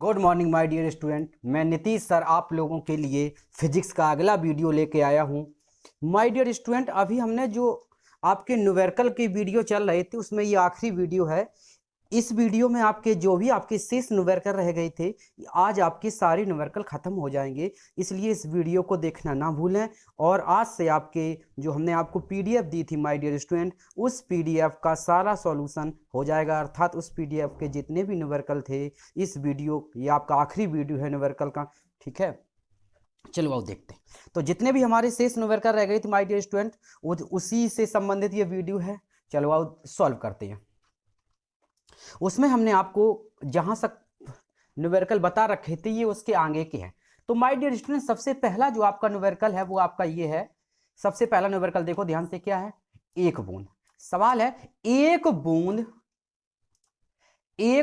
Good morning my dear student. मैं Nitish sir आप लोगों के लिए फिजिक्स का अगला वीडियो लेके आया हूँ। माय डियर स्टूडेंट, अभी हमने जो आपके न्यूमेरिकल के वीडियो चल रहे थे उसमें ये आखिरी वीडियो है। इस वीडियो में आपके जो भी आपके शेष न्यूमेरिकल रह गए थे, आज आपकी सारी न्यूमेरिकल खत्म हो जाएंगे। इसलिए इस वीडियो को देखना ना भूलें। और आज से आपके जो हमने आपको पीडीएफ दी थी माय डियर स्टूडेंट, उस पीडीएफ का सारा सॉल्यूशन हो जाएगा। अर्थात उस पीडीएफ के जितने भी न्यूमेरिकल थे, इस वीडियो ये आपका आखिरी वीडियो है न्यूमेरिकल का। ठीक है, चलो आओ देखते हैं। तो जितने भी हमारे शेष न्यूमेरिकल रह गए थे माय डियर स्टूडेंट, उसी से संबंधित ये वीडियो है। चलो आओ सॉल्व करते हैं। उसमें हमने आपको जहां तक न्यूमेरिकल बता रखे थे ये उसके आगे के हैं। तो माय डियर स्टूडेंट, सबसे पहला जो आपका न्यूमेरिकल है वो आपका ये है। सबसे पहला न्यूमेरिकल देखो ध्यान से, क्या है? एक बूंद। सवाल है, एक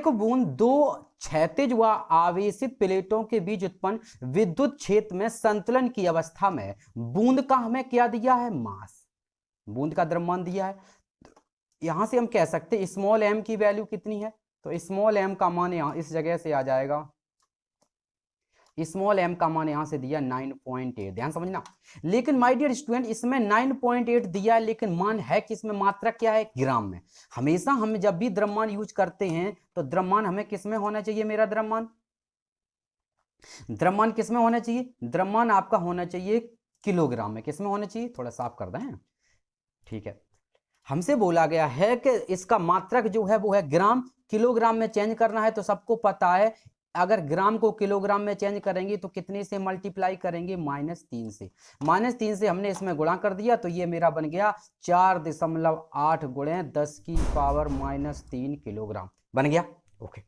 बूंद दो क्षैतिज व आवेशित प्लेटों के बीच उत्पन्न विद्युत क्षेत्र में संतुलन की अवस्था में बूंद का हमें क्या दिया है? मास। बूंद का द्रव्यमान दिया है। यहां से हम कह सकते हैं स्मॉल एम की वैल्यू कितनी है, तो स्मॉल एम का मान यहां इस जगह से आ जाएगा। स्मॉल एम का मान यहां से दिया 9.8। ध्यान समझना। लेकिन माय डियर स्टूडेंट, इसमें 9.8 दिया, लेकिन मान है कि इसमें मात्रा क्या है? ग्राम में। हमेशा हम जब भी द्रव्यमान यूज करते हैं तो द्रव्यमान हमें किस में होना चाहिए? मेरा द्रव्यमान किस में होना चाहिए? द्रव्यमान आपका होना चाहिए किलोग्राम में। किस में होना चाहिए? थोड़ा साफ कर दें। ठीक है, हमसे बोला गया है कि इसका मात्रक जो है वो है ग्राम। किलोग्राम में चेंज करना है तो सबको पता है, अगर ग्राम को किलोग्राम में चेंज करेंगे तो कितने से मल्टीप्लाई करेंगे? -3 से। -3 से हमने इसमें गुणा कर दिया तो ये मेरा बन गया 4.8 गुणे 10 की पावर -3 किलोग्राम बन गया। ओके,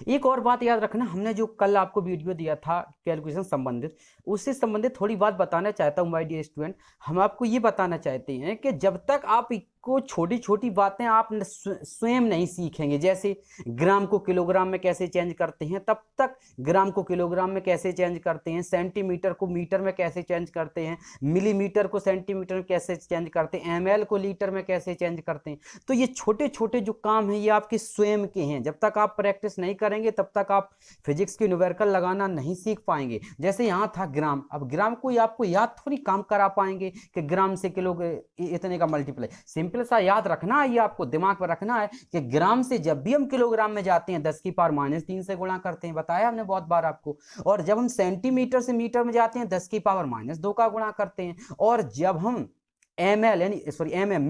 एक और बात याद रखना, हमने जो कल आपको वीडियो दिया था कैलकुलेशन संबंधित, उससे संबंधित थोड़ी बात बताना चाहता हूं माय डियर स्टूडेंट। हम आपको ये बताना चाहते हैं कि जब तक आप को छोटी छोटी बातें आप स्वयं नहीं सीखेंगे, जैसे ग्राम को किलोग्राम में कैसे चेंज करते हैं, तब तक ग्राम को किलोग्राम में कैसे चेंज करते हैं, सेंटीमीटर को मीटर में कैसे चेंज करते हैं, मिलीमीटर को सेंटीमीटर में कैसे चेंज करते हैं, एमएल को लीटर में कैसे चेंज करते हैं, तो ये छोटे छोटे जो काम हैं ये आपके स्वयं के हैं। जब तक आप प्रैक्टिस नहीं करेंगे तब तक आप फिजिक्स की न्यूमेरिकल लगाना नहीं सीख पाएंगे। जैसे यहाँ था ग्राम, अब ग्राम को आपको याद थोड़ी काम करा पाएंगे कि ग्राम से किलो इतने का मल्टीप्लाई। सिंपल सा याद रखना है, ये आपको दिमाग पर रखना है कि ग्राम से जब भी हम किलोग्राम में जाते हैं 10 की पावर -3 से गुणा करते हैं, बताया हमने बहुत बार आपको। और जब हम सेंटीमीटर से मीटर में जाते हैं 10 की पावर -2 का गुणा करते हैं। और जब हम एमएल यानी सॉरी एमएम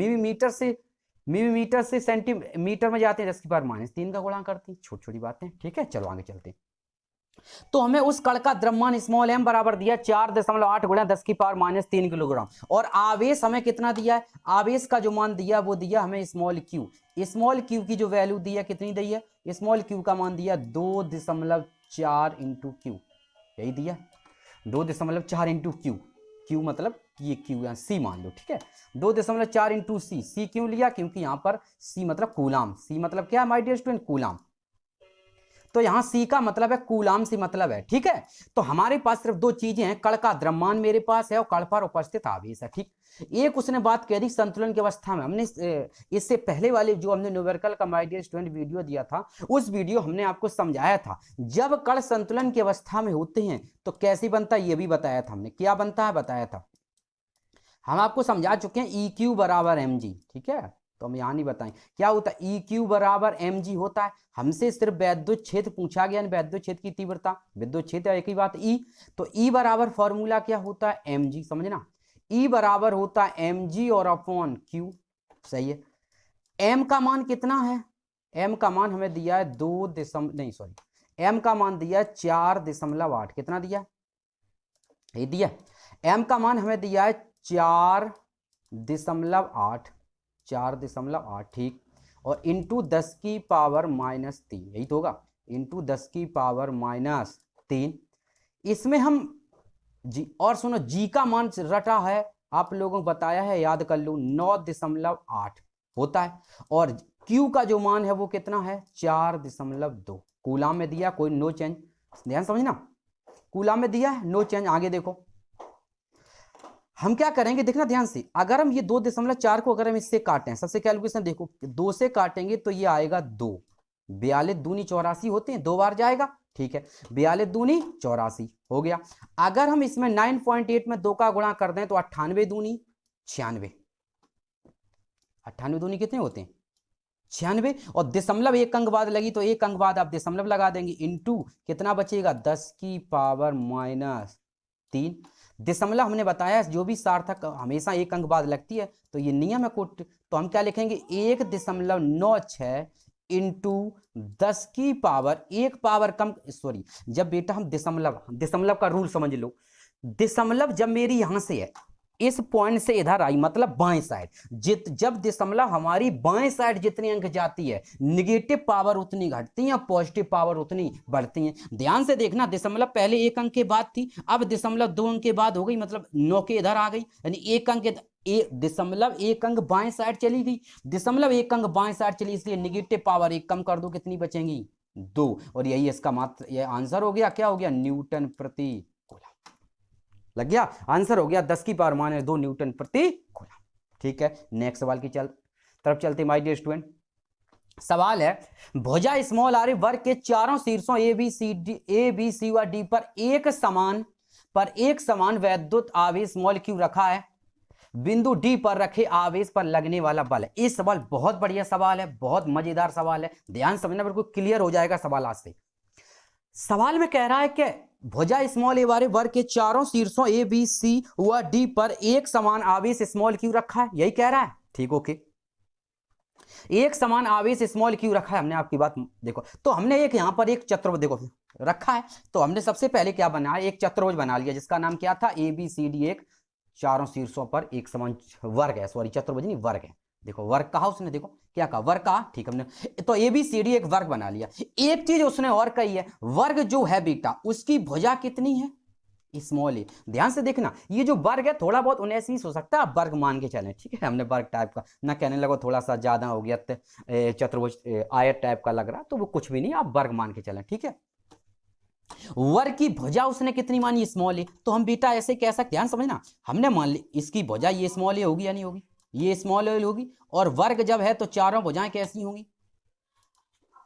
मिलीमीटर से सेंटीमीटर में जाते हैं 10 की पावर -3 का गुणा करते हैं। छोटी छोटी बातें। ठीक है, चलो आगे चलते हैं। तो हमें उस कण का द्रव्यमान स्मॉल एम बराबर दिया 4.8 गुणा 10 की पावर -3 किलोग्राम। और आवेश हमें कितना दिया है? आवेश का जो मान दिया वो दिया हमें स्मॉल क्यू। स्मॉल क्यू की जो वैल्यू दी है कितनी दी है? स्मॉल क्यू का मान दिया 2.4 इंटू क्यू। यही दिया 2.4 इंटू क्यू। क्यू मतलब ये क्यू या सी मान लो। ठीक है, 2.4 इंटू सी। सी क्यों लिया? क्योंकि यहां पर सी मतलब कूलाम। सी मतलब क्या है माय डियर स्टूडेंट? कूलाम। तो यहां सी का मतलब है कूलाम से मतलब है। ठीक है, तो हमारे पास सिर्फ दो चीजें हैं, कण का द्रव्यमान मेरे पास है और कण पर उपस्थित आवेश है। ठीक, एक उसने बात कह दी संतुलन की अवस्था में। हमने इससे पहले वाले जो हमने न्यूमेरिकल का माय डियर स्टूडेंट वीडियो दिया था, उस वीडियो हमने आपको समझाया था जब कण संतुलन की अवस्था में होते हैं तो कैसे बनता है, ये भी बताया था हमने। क्या बनता है बताया था, हम आपको समझा चुके हैं। ई क्यू बराबर एम जी। ठीक है, तो हम यहां नहीं बताएं क्या होता है। ई क्यू बराबर एम जी होता है। हमसे सिर्फ वैद्युत क्षेत्र पूछा गया, वैद्युत क्षेत्र की तीव्रता, विद्युत क्षेत्र एक ही बात ई। तो ई बराबर फॉर्मूला क्या होता है? M G. समझना, ई बराबर होता है एम जी और अपॉन क्यू। सही है। एम का मान कितना है? एम का मान हमें दिया है एम का मान दिया है 4.8। कितना दिया? ये दिया। एम का मान हमें दिया है 4.8। ठीक, और इंटू 10 की पावर -3, यही तो होगा, इंटू 10 की पावर -3। इसमें हम जी, और सुनो, जी का मान रटा है, आप लोगों को बताया है, याद कर लो, 9.8 होता है। और क्यू का जो मान है वो कितना है? 4.2। कूलाम में दिया, कोई नो चेंज। ध्यान समझना, कूलाम में दिया है, नो चेंज। आगे देखो हम क्या करेंगे, देखना ध्यान से। अगर हम ये 2.4 को अगर हम इससे काटें, सबसे कैलकुलेशन देखो, 2 से काटेंगे तो ये आएगा 2। 42 दूनी 84 होते हैं, 2 बार जाएगा ठीक है, 42 दूनी 84 हो गया। अगर हम इसमें 9.8 में 2 का गुणा कर दें तो 98 दूनी 96, 98 दूनी कितने होते हैं 96, और दशमलव एक अंक बाद लगी तो एक अंक बाद आप दशमलव लगा देंगे, इंटू कितना बचेगा 10 की पावर -3। दशमलव हमने बताया जो भी सार्थक हमेशा एक अंक बाद लगती है, तो ये नियम है कोट, तो हम क्या लिखेंगे 1.96 इंटू 10 की पावर, एक पावर कम, सॉरी जब बेटा हम दशमलव का रूल समझ लो, दशमलव जब मेरी यहां से है इस पॉइंट से इधर आई मतलब बाएं साइड, जब दशमलव हमारी बाएं साइड जितनी अंक जाती है निगेटिव पावर उतनी घटती है, पॉजिटिव पावर उतनी बढ़ती है। ध्यान से देखना, दशमलव पहले एक अंक के बाद थी, अब दशमलव 2 अंक के बाद हो गई, मतलब 9 के इधर आ गई, यानी एक अंक दशमलव एक अंक बाएं साइड चली गई, दशमलव एक अंक बाएं साइड चली, इसलिए निगेटिव पावर एक कम कर दो, कितनी बचेंगी 2, और यही इसका मात्र ये आंसर हो गया, क्या हो गया न्यूटन प्रति कूलम। लग गया आंसर, हो गया 10 की पावर -2 न्यूटन प्रति कूलम। ठीक है, नेक्स्ट सवाल की तरफ चलते माय डियर स्टूडेंट। सवाल है भुजा स्मॉल आर वर्ग के चारों शीर्षों ए बी सी व डी पर एक समान वैद्युत आवेश स्मॉल क्यू रखा है, बिंदु डी पर रखे आवेश पर लगने वाला बल है। ये सवाल बहुत बढ़िया सवाल है, बहुत मजेदार सवाल है, ध्यान समझना, बिल्कुल क्लियर हो जाएगा सवाल आज से। सवाल में कह रहा है कि भुजा स्मॉल ए वाले वर्ग के चारों शीर्षों ए बी सी व डी पर एक समान आवेश स्मॉल क्यू रखा है, यही कह रहा है। ठीक, ओके, एक समान आवेश स्मॉल क्यू रखा है, हमने आपकी बात देखो, तो हमने एक यहां पर एक चतुर्भुज देखो रखा है, तो हमने सबसे पहले क्या बनाया, एक चतुर्भुज बना लिया जिसका नाम क्या था ए बी सी डी, एक चारों शीर्षों पर एक समान वर्ग है, सॉरी चतुर्भुज नहीं वर्ग है, देखो वर्ग कहा उसने, देखो क्या कहा वर्ग कहा, ठीक, हमने तो ए बी सी डी एक वर्ग बना लिया। एक चीज उसने और कही है, वर्ग जो है बेटा उसकी भुजा कितनी है स्मॉल ए। ध्यान से देखना, ये जो वर्ग है थोड़ा बहुत 19 हो सकता है, आप वर्ग मान के चलें, ठीक है, हमने वर्ग टाइप का ना कहने लगो थोड़ा सा ज्यादा हो गया चतुर्भुज आयत टाइप का लग रहा, तो वो कुछ भी नहीं, आप वर्ग मान के चलें, ठीक है। वर्ग की भुजा उसने कितनी मानी स्मॉल ए, तो हम बेटा ऐसे कह सकते, ध्यान समझना, हमने मान ली इसकी भुजा ये स्मॉल ए होगी या नहीं होगी, ये स्मॉल ए होगी, और वर्ग जब है तो चारों भुजाएं कैसी होंगी,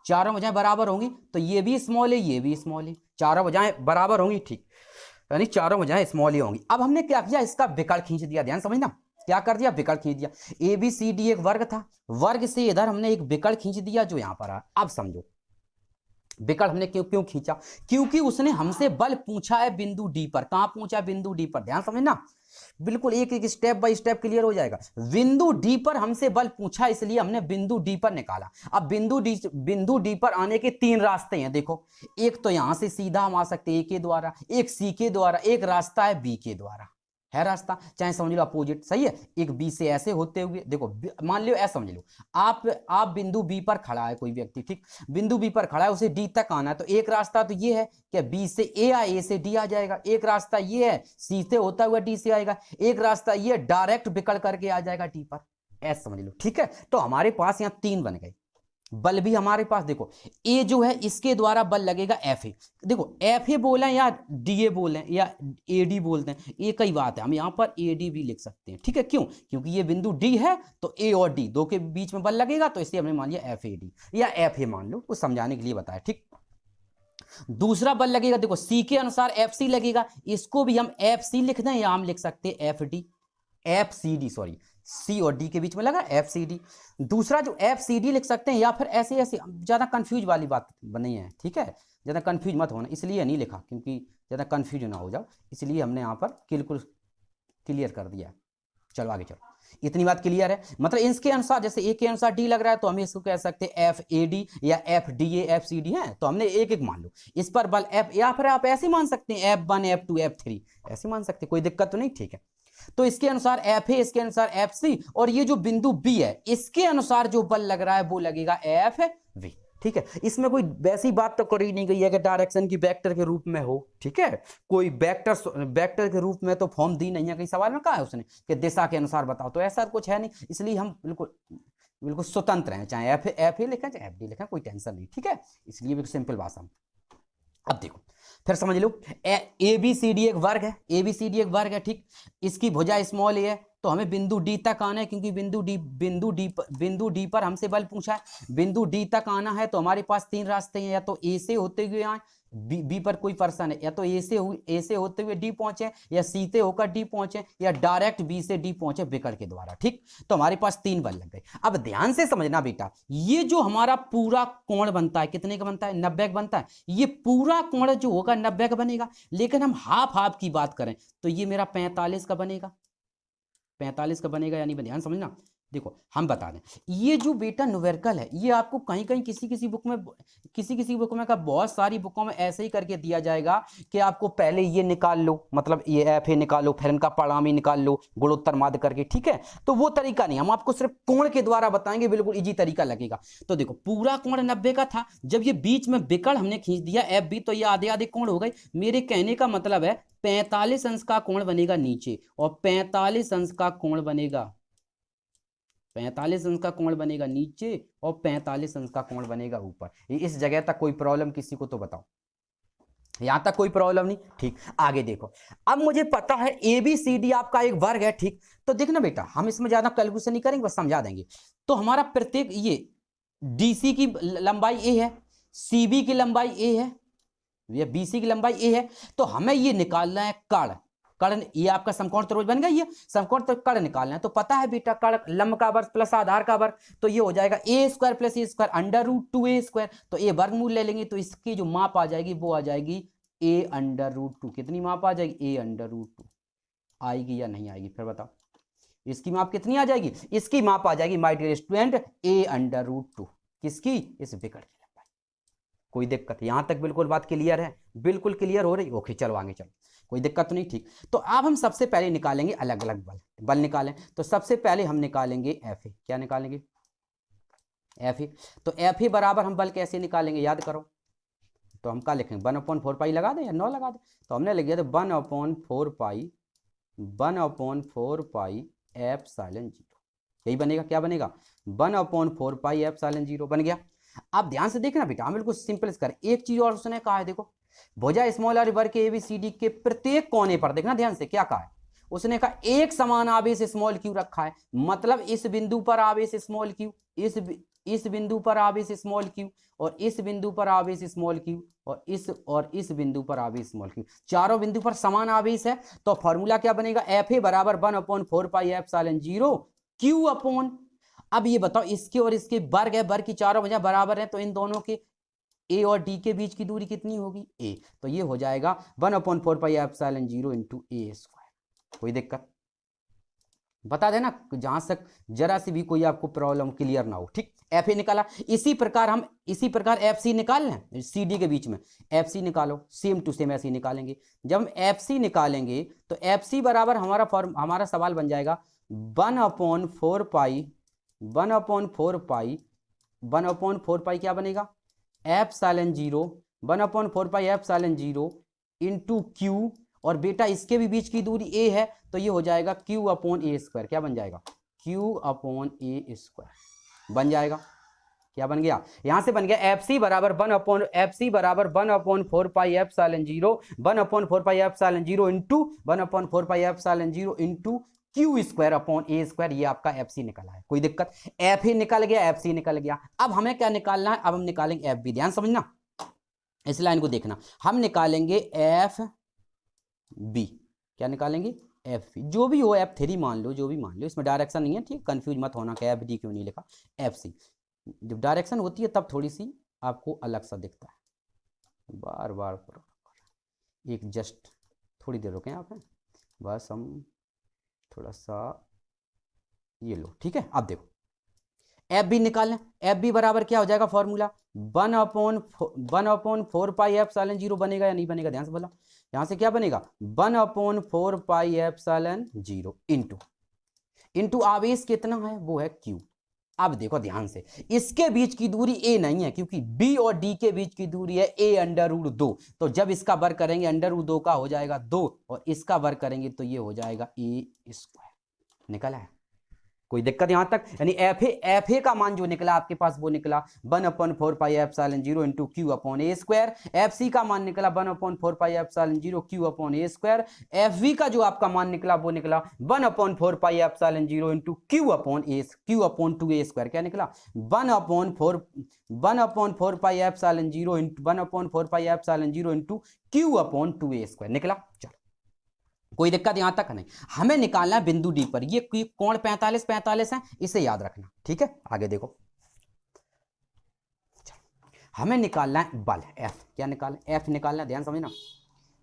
चारों भुजाएं बराबर होंगी, तो ये भी स्मॉल ए ये भी स्मॉल ए, चारों भुजाएं बराबर होंगी, ठीक, यानी चारों भुजाएं स्मॉल ए होंगी। अब हमने क्या किया, इसका विकर्ण खींच दिया, ध्यान समझना, क्या कर दिया विकर्ण खींच दिया, ए बी सी डी एक वर्ग था, वर्ग से इधर हमने एक विकर्ण खींच दिया जो यहां पर आ। अब समझो विकर्ण हमने क्यों खींचा, क्योंकि उसने हमसे बल पूछा है बिंदु डी पर, कहां पूछा है बिंदु डी पर, ध्यान समझना, बिल्कुल एक एक स्टेप बाय स्टेप क्लियर हो जाएगा। बिंदु डी पर हमसे बल पूछा, इसलिए हमने बिंदु डी पर निकाला। अब बिंदु डी पर आने के 3 रास्ते हैं, देखो, एक तो यहां से सीधा हम आ सकते हैं ए के द्वारा, एक सी के द्वारा, एक रास्ता है बी के द्वारा, है रास्ता, चाहे समझ लो अपोजिट, सही है, एक बी से ऐसे होते हुए, देखो मान लो ऐसा समझ लो, आप बिंदु बी पर खड़ा है कोई व्यक्ति, ठीक, बिंदु बी पर खड़ा है, उसे डी तक आना है, तो एक रास्ता तो ये है कि बी से ए ए से डी आ जाएगा, एक रास्ता ये है सी से होता हुआ डी से आएगा, एक रास्ता ये डायरेक्ट विकर्ण करके आ जाएगा डी पर, ऐसा समझ लो, ठीक है। तो हमारे पास यहाँ 3 बन गए, बल भी हमारे पास, देखो ए जो है इसके द्वारा बल लगेगा एफ ए, देखो एफ ए बोले या डी ए बोले या ए डी बोलते हैं, एक ही बात है, हम यहाँ पर ए डी भी लिख सकते हैं, ठीक है, क्यों, क्योंकि ये बिंदु डी है तो ए और डी दो के बीच में बल लगेगा, तो इसलिए हमने मान लिया एफ ए डी या एफ ए मान लो, कुछ समझाने के लिए बताया, ठीक। दूसरा बल लगेगा, देखो सी के अनुसार एफ सी लगेगा, इसको भी हम एफ सी लिख दें या हम लिख सकते हैं F D, F C D, sorry C और डी के बीच में लगा एफ सी डी, दूसरा जो एफ सी डी लिख सकते हैं, या फिर ऐसे ऐसे, ज्यादा कंफ्यूज वाली बात नहीं है, ठीक है, ज्यादा कंफ्यूज मत होना, इसलिए नहीं लिखा क्योंकि ज्यादा कंफ्यूज ना हो जाओ, इसलिए हमने यहाँ पर बिल्कुल क्लियर कर दिया। चलो आगे चलो, इतनी बात क्लियर है, मतलब इसके अनुसार जैसे ए के अनुसार डी लग रहा है तो हम इसको कह सकते हैं एफ ए डी या F D A F C D है, तो हमने एक एक मान लो, इस पर बल एफ, या फिर आप ऐसे मान सकते हैं F1 F2 F3 ऐसे मान सकते हैं, कोई दिक्कत तो नहीं, ठीक है। तो इसके अनुसार एफ ए, इसके अनुसार एफ सी, और ये जो बिंदु बी है इसके अनुसार जो बल लग रहा है वो लगेगा एफ वी, ठीक है। इसमें कोई वैसी बात तो करी नहीं गई है कि डायरेक्शन की वेक्टर के रूप में हो, ठीक है, कोई वेक्टर के रूप में तो फॉर्म दी नहीं है, कई सवाल में कहा है उसने कि दिशा के अनुसार बताओ, तो ऐसा कुछ है नहीं, इसलिए हम बिल्कुल स्वतंत्र हैं, चाहे एफ ए लिखें चाहे एफ डी लिखें, कोई टेंशन नहीं, ठीक है, इसलिए भी सिंपल भाषा। अब देखो फिर समझ लो, ए बी सी डी एक वर्ग है, ए बी सी डी एक वर्ग है, ठीक, इसकी भुजा स्मॉल ए है, तो हमें बिंदु डी तक आना है, क्योंकि बिंदु डी पर हमसे बल पूछा है, बिंदु डी तक आना है तो हमारे पास 3 रास्ते हैं, या तो ए से होते हुए आए, बी पर कोई पर्सन है, या तो ए से होते हुए डी पहुंचे, या सी से होकर डी पहुंचे, या डायरेक्ट बी से डी पहुंचे विकर्ण के द्वारा। ठीक, तो हमारे पास 3 बल लग गए। अब ध्यान से समझना बेटा, ये जो हमारा पूरा कोण बनता है कितने का बनता है, 90 का बनता है। ये पूरा कोण जो होगा 90 का बनेगा, लेकिन हम हाफ हाफ की बात करें तो ये मेरा 45 का बनेगा, 45 का बनेगा या नहीं। ध्यान समझना, देखो हम बता दें, ये जो बेटा न्यूमेरिकल है ये आपको कहीं कहीं किसी बुक में का बहुत सारी बुकों में ऐसे ही करके दिया जाएगा कि आपको पहले ये निकाल लो, मतलब ये एफ ए निकालो, फिर इनका परिणामी निकाल लो गुणोत्तर माध्य करके। ठीक है, तो वो तरीका नहीं, हम आपको सिर्फ कोण के द्वारा बताएंगे, बिल्कुल इजी तरीका लगेगा। तो देखो पूरा कोण 90 का था, जब ये बीच में विकर्ण हमने खींच दिया एफ बी, तो ये आधे आधे कोण हो गए। मेरे कहने का मतलब है 45 अंश का कोण बनेगा नीचे, और 45 अंश का कोण बनेगा 45 अंश का कोण बनेगा नीचे, और 45 अंश का कोण बनेगा ऊपर। इस जगह तक कोई प्रॉब्लम किसी को तो बताओ, यहां तक कोई प्रॉब्लम नहीं। ठीक, आगे देखो, अब मुझे पता है ABCD आपका एक वर्ग है। ठीक, तो देखना बेटा, हम इसमें ज्यादा कैलकुलेशन नहीं करेंगे, बस समझा देंगे। तो हमारा प्रत्येक ये DC की लंबाई A है, CB की लंबाई A है, या BC की लंबाई A है, तो हमें ये निकालना है कर्ण। कर्ण, ये आपका समकोण त्रिभुज बन गया, ये समकोण तो कर्ण निकालना है। तो पता है बेटा, कर्ण लंब का वर्ग प्लस आधार का वर्ग, तो ये हो जाएगा A² प्लस A² √2A²। तो ये वर्गमूल ले लेंगे, तो इसकी जो माप आ जाएगी वो आ जाएगी A√2। कितनी माप आ जाएगी, A√2। आएगी या नहीं आएगी फिर बताओ, इसकी माप कितनी आ जाएगी, इसकी माप आ जाएगी माय डियर स्टूडेंट A√2। किसकी, इस विकर्ण की लंबाई। कोई दिक्कत, यहां तक बिल्कुल बात क्लियर है, बिल्कुल क्लियर हो रही। ओके, चलो आगे चलो, कोई दिक्कत तो नहीं। ठीक, तो अब हम सबसे पहले निकालेंगे अलग अलग बल निकालें। तो सबसे पहले हम निकालेंगे एफ ए। क्या निकालेंगे, एफ ए। तो एफ ए बराबर हम बल कैसे निकालेंगे, याद करो। तो हम क्या लिखेंगे, 1/4 पाई लगा दें या 9 लगा दें। तो हमने लिख दिया था 1/4 पाई एप्सिलॉन 0। यही बनेगा, क्या बनेगा, 1/4 पाई एप्सिलॉन 0 बन गया। अब ध्यान से देखना बेटा, हम बिल्कुल सिंपल करें। एक चीज और उसने कहा है, देखो भुजा स्मॉल आर वर्ग के ABCD के प्रत्येक कोने पर, देखना ध्यान से क्या कहा है, उसने कहा एक समान आवेश स्मॉल क्यू रखा है। मतलब इस बिंदु पर आवेश स्मॉल क्यू, इस बिंदु पर आवेश स्मॉल क्यू, और इस बिंदु पर आवेश स्मॉल क्यू, और इस बिंदु पर आवेश स्मॉल क्यू, चारों बिंदु पर समान आवेश है। तो फॉर्मूला क्या बनेगा, एफ ए बराबर 1/4 पाई एप्सिलॉन 0 क्यू अपॉन, अब ये बताओ इसके और इसके वर्ग है, वर्ग की चारों वजह बराबर है, तो इन दोनों के A और D के बीच की दूरी कितनी होगी, A। तो ये हो जाएगा 1/4 पाई एप्सिलॉन 0 इंटू A²। कोई दिक्कत, बता देना जहां तक जरा सी भी कोई आपको प्रॉब्लम क्लियर ना हो। ठीक, एफ ए निकाला। इसी प्रकार एफ सी निकाल लें, सी डी के बीच में एफ सी निकालो, सेम टू सेम ऐसे ही निकालेंगे। जब हम एफ सी निकालेंगे तो एफ सी बराबर हमारा सवाल बन जाएगा 1/4 पाई क्या बनेगा, epsilon 0, 1/4 pi epsilon 0 into Q, और बेटा इसके भी बीच की दूरी a है, तो ये हो जाएगा q अपॉन A²। क्या बन जाएगा, q अपॉन A² बन जाएगा। क्या बन गया, यहां से बन गया FC बराबर 1/4 pi epsilon 0, 1/4 pi epsilon 0 into 1/4 pi epsilon 0 into Q² upon A²। ये आपका FC निकला है। कोई दिक्कत, FA निकल गया, FC निकल गया। अब हमें क्या निकालना है, अब हम निकालेंगे FB। ध्यान समझना, इस लाइन को देखना, हम निकालेंगे FB। क्या निकालेंगे, FB। जो भी हो, F3 मान लो, जो भी मान लो, इसमें डायरेक्शन नहीं है। ठीक, कंफ्यूज मत होना कि FD क्यों नहीं लिखा, FC। जब डायरेक्शन होती है तब थोड़ी सी आपको अलग सा दिखता है। बार बार एक जस्ट थोड़ी देर रुकें आप, बस हम थोड़ा सा ये लो। ठीक है, अब देखो FB निकालना। FB बराबर क्या हो जाएगा, फॉर्मूला 1/4 पाई एप्सिलॉन 0 बनेगा या नहीं बनेगा, ध्यान से बोला। यहां से क्या बनेगा, 1/4 पाई एप्सिलॉन 0 इंटू आवेश कितना है, वो है Q। अब देखो ध्यान से, इसके बीच की दूरी A नहीं है, क्योंकि B और D के बीच की दूरी है A√2। तो जब इसका वर्ग करेंगे √2 का हो जाएगा 2, और इसका वर्ग करेंगे तो ये हो जाएगा A²। निकला है, कोई दिक्कत यहां तक? यानी एफ ए का मान जो निकला आपके पास वो निकला 1/4πε0 into Q upon A square. F C का मान निकला 1/4πε0 Q upon A square. F V का जो आपका मान निकला वो निकला 1/4πε0 into Q upon 2a square. क्या निकला? 1/4πε0 into Q upon 2a square निकला। चलो कोई दिक्कत यहां तक नहीं। हमें निकालना है बिंदु डी पर, ये कोण 45 है, इसे याद रखना। ठीक है, आगे देखो, हमें निकालना है बल एफ। क्या निकालना है? एफ निकालना है, ध्यान समझना,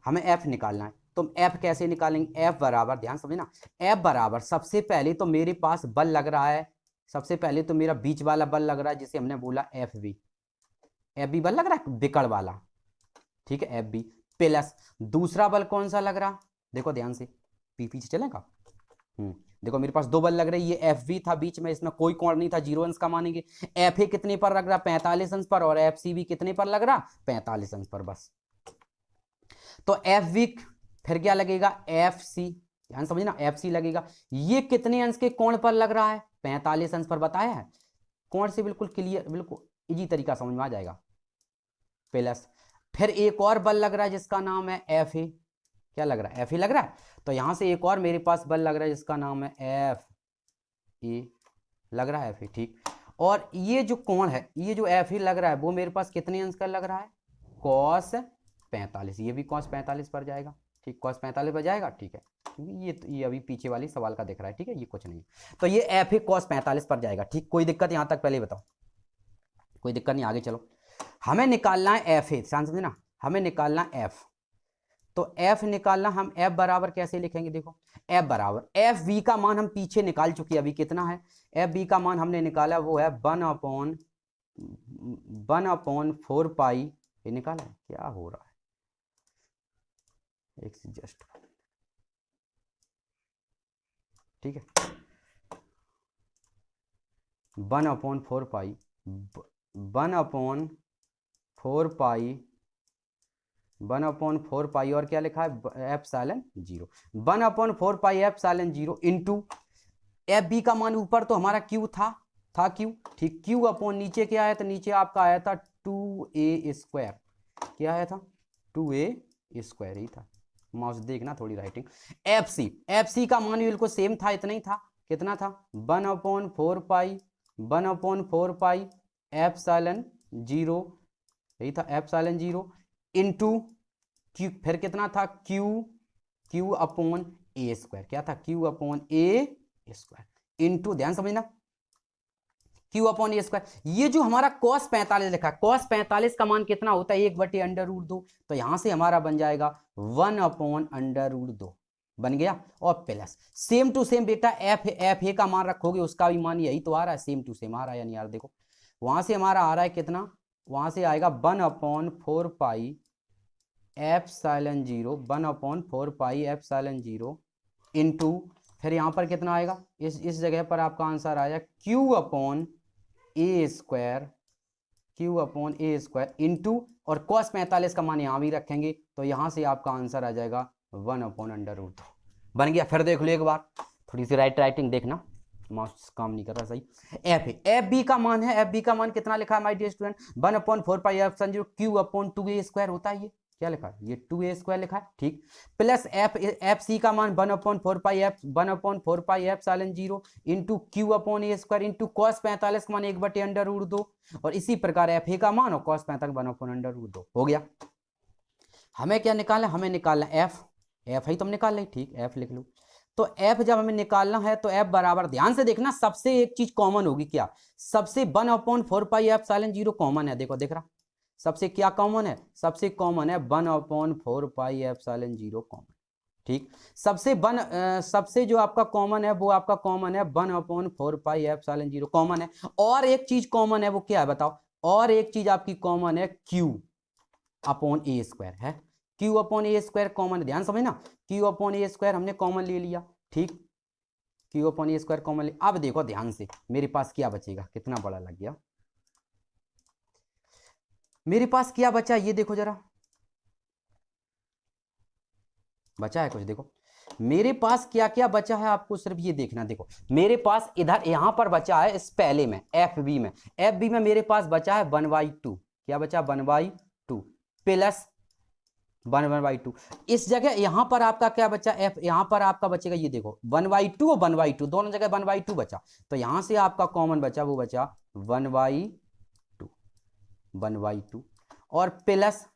हमें एफ निकालना है। तो एफ कैसे निकालेंगे? एफ बराबर, ध्यान समझना, एफ बराबर सबसे पहले तो मेरे पास बल लग रहा है, सबसे पहले तो मेरा बीच वाला बल लग रहा है जिसे हमने बोला एफ बी। एफ बी बल लग रहा है बिकड़ वाला, ठीक है, एफ बी प्लस दूसरा बल कौन सा लग रहा? देखो ध्यान से, पीछे चलेगा। देखो मेरे पास दो बल लग रहे हैं, ये एफ वी था बीच में, इसमें कोई कोण नहीं था, 0 अंश का मानेंगे। एफ ए कितने पर लग रहा? 45 अंश पर। और एफ सी भी कितने पर लग रहा? 45 अंश पर। बस तो एफ वी फिर क्या लगेगा? एफ सी, ध्यान समझना, एफ सी लगेगा। ये कितने अंश के कोण पर लग रहा है? 45 अंश पर बताया है। कोण से बिल्कुल क्लियर, बिल्कुल इजी तरीका समझ में आ जाएगा। प्लस फिर एक और बल लग रहा है जिसका नाम है एफ ए। क्या लग रहा है? एफ ए लग रहा है। तो यहां से एक और मेरे पास बल लग रहा है जिसका नाम है एफ ए, लग रहा है एफ ए, ठीक। और ये जो कोण है, ये जो एफ ए लग रहा है वो मेरे पास कितने अंश का लग रहा है? कॉस 45। ये भी कॉस 45 पर जाएगा, ठीक, कॉस 45 पर जाएगा, ठीक है, क्योंकि ये अभी पीछे वाली सवाल का दिख रहा है, ठीक है, ये कुछ नहीं। तो ये एफ ए कॉस 45 पर जाएगा, ठीक। कोई दिक्कत यहां तक? पहले बताओ, कोई दिक्कत नहीं, आगे चलो। हमें निकालना है एफ ए, ध्यान समझना, हमें निकालना एफ। तो एफ निकालना, हम एफ बराबर कैसे लिखेंगे? देखो एफ बराबर, एफ बी का मान हम पीछे निकाल चुके हैं, अभी कितना है? एफ बी का मान हमने निकाला वो है 1/4 पाई, ये निकाला है। क्या हो रहा है? एक से जस्ट, ठीक है, 1/4 पाई, 1/4 पाई और क्या लिखा है? Epsilon 0, 1/4 pi epsilon 0 into F B का मान ऊपर तो हमारा क्यू था क्यू, ठीक, क्यू अपॉन नीचे क्या आया था? नीचे आपका आया था 2a स्क्वायर। क्या आया था? 2a स्क्वायर ही था। माउस देखना, थोड़ी राइटिंग। एफ सी का मान बिल्कुल सेम था, इतना ही था। कितना था? 1/4 पाई एप्सिलॉन 0, यही था, एप्सिलॉन 0 इंटू क्यू, फिर कितना था? Q upon A square. क्या था? Q upon A square into, ध्यान समझना, क्यू अपॉन ए स्क्वायर। ये जो हमारा cos 45 लिखा है, cos 45 का मान कितना होता है? 1/√2। तो यहां से हमारा बन जाएगा 1/√2 बन गया। और प्लस सेम टू सेम बेटा एफ ए का मान रखोगे, उसका भी मान यही तो आ रहा है, सेम टू सेम आ रहा है। यानी यार देखो, वहां से हमारा आ रहा है कितना? वहां से आएगा 1/4 pi epsilon 0, 1/4 pi epsilon 0 into, फिर यहां पर कितना आएगा? इस जगह पर आपका आंसर आया Q upon A square, into, और cos 45 का मान यहां भी रखेंगे, तो यहां से आपका आंसर आ जाएगा 1/√2 बन गया। फिर देख लो एक बार, थोड़ी सी राइटिंग देखना, माउस काम नहीं कर रहा सही। एफ बी का मान है, एफ बी का मान कितना लिखा है my dear student? 1/4 pi epsilon 0 Q upon 2a square होता है। ये क्या लिखा है? ये 2a स्क्वायर लिखा है, ठीक। प्लस एफ सी का मान 1/4 pi epsilon 0 into Q upon A square into cos 45 का मान 1/√2, और इसी प्रकार एफ ए का मान और cos 45 1/√2 हो गया। हमें क्या निकालना? हमें निकालना एफ ही तुम निकाल ले, ठीक, एफ लिख लो। तो एफ जब हमें निकालना है तो एफ बराबर, ध्यान से देखना, सबसे एक चीज कॉमन होगी। क्या? सबसे 1/4 पाई एप्सिलॉन 0 कॉमन है। देखो दिख रहा, सबसे क्या कॉमन है? सबसे कॉमन है 1/4 पाई एप्सिलॉन 0 कॉमन, ठीक। सबसे जो आपका कॉमन है वो आपका कॉमन है 1/4 पाई एप्सिलॉन 0 कॉमन है। और एक चीज कॉमन है, वो क्या है बताओ? और एक चीज आपकी कॉमन है क्यू अपॉन ए स्क्वायर है। Q upon A square common है, ध्यान समझना, क्यू अपॉन ए स्क्वायर हमने कॉमन ले लिया, ठीक, Q upon A square common ले। अब देखो ध्यान से, मेरे पास क्या बचेगा? कितना बड़ा लग गया, मेरे पास क्या बचा? ये देखो जरा, बचा है कुछ, देखो मेरे पास क्या क्या बचा है आपको सिर्फ ये देखना। देखो मेरे पास इधर यहां पर बचा है, इस पहले में एफ बी में मेरे पास बचा है 1/2। क्या बचा? 1/2 प्लस 1/2। इस जगह यहां पर आपका क्या बचा? एफ। यहां पर आपका बचेगा, ये देखो 1/2 और 1/2 दोनों जगह 1/2 बचा, तो यहां से आपका कॉमन बचा, वो बचा 1/2 और प्लस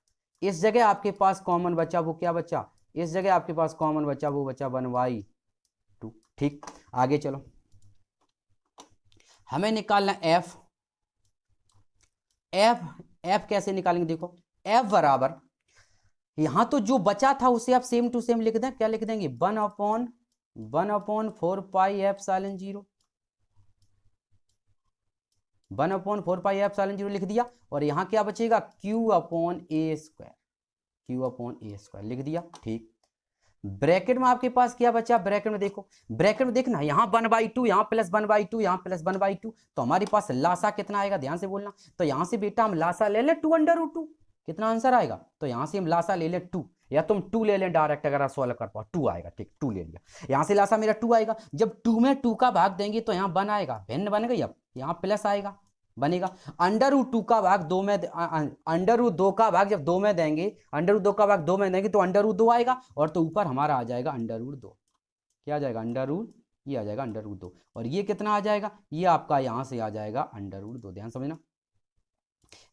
इस जगह आपके पास कॉमन बचा, वो क्या बचा? इस जगह आपके पास कॉमन बचा, वो बचा 1/2। ठीक, आगे चलो, हमें निकालना एफ। एफ कैसे निकालेंगे? देखो एफ बराबर, यहां तो जो बचा था उसे आप सेम टू सेम लिख दें। क्या लिख देंगे? 1/4 पाई एप्सिलॉन 0, 1/4 पाई एप्सिलॉन 0 लिख दिया। और यहां क्या बचेगा? Q/A² लिख दिया। ठीक, ब्रैकेट में आपके पास क्या बचा? ब्रैकेट में देखो, ब्रैकेट में देखना, यहाँ 1/2, यहाँ प्लस 1/2, यहाँ प्लस 1/2, तो हमारे पास लासा कितना आएगा? ध्यान से बोलना। तो यहां से बेटा हम लासा ले लें 2/2। कितना आंसर आएगा? तो यहां से हम लासा ले लें 2, या तुम 2 ले लें डायरेक्ट, अगर आप सॉल्व कर पाओ 2 आएगा। ठीक, 2 ले लिया, यहां से लासा मेरा 2 आएगा। जब 2 में 2 का भाग देंगे तो यहाँ 1 आएगा, भिन्न बन गई। अब यहाँ प्लस आएगा, बनेगा √2 का भाग 2 में, √2 का भाग जब 2 में देंगे, √2 का भाग 2 में देंगे तो √2 आएगा, और तो ऊपर हमारा आ जाएगा √2। क्या आ जाएगा? ये आ जाएगा √2, और ये कितना आ जाएगा? ये आपका यहां से आ जाएगा √2। ध्यान समझना,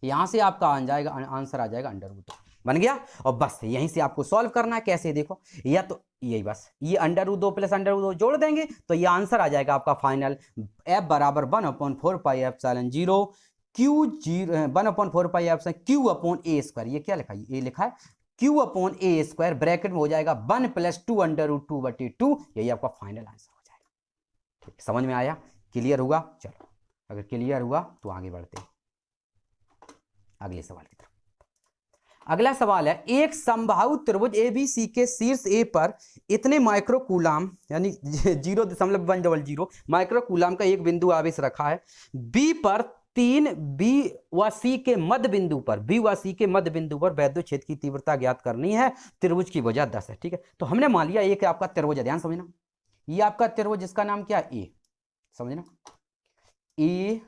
यहां से आपका आ जाएगा आंसर आ जाएगा √2। बन गया। और बस यहीं से आपको सॉल्व करना है। कैसे? देखो, या तो यही बस ये √2 प्लस √2 जोड़ देंगे तो ये आंसर आ जाएगा आपका फाइनल। एफ बराबर 1/4 pi epsilon 0 1/4 pi epsilon Q/A²। ये क्या लिखा है? ये लिखा है Q/A², ब्रैकेट में हो जाएगा 1 + 2√2/2। यही आपका फाइनल आंसर हो जाएगा। ठीक, समझ में आया? क्लियर हुआ? चलो, अगर क्लियर हुआ तो आगे बढ़ते हैं अगले सवाल की तरफ। अगला सवाल है, एक समबाहु त्रिभुज ABC के शीर्ष A पर इतने माइक्रोकूलाम यानी 0.100 माइक्रोकूलाम का एक बिंदु आवेश रखा है। B पर 3 B व C के मध्य बिंदु पर वैद्युत क्षेत्र की तीव्रता ज्ञात करनी है। त्रिभुज की भुजा 10 है। ठीक है, तो हमने मान लिया एक आपका त्रिभुज है। ध्यान समझना, ये आपका त्रिभुज जिसका नाम क्या है? A। समझना, A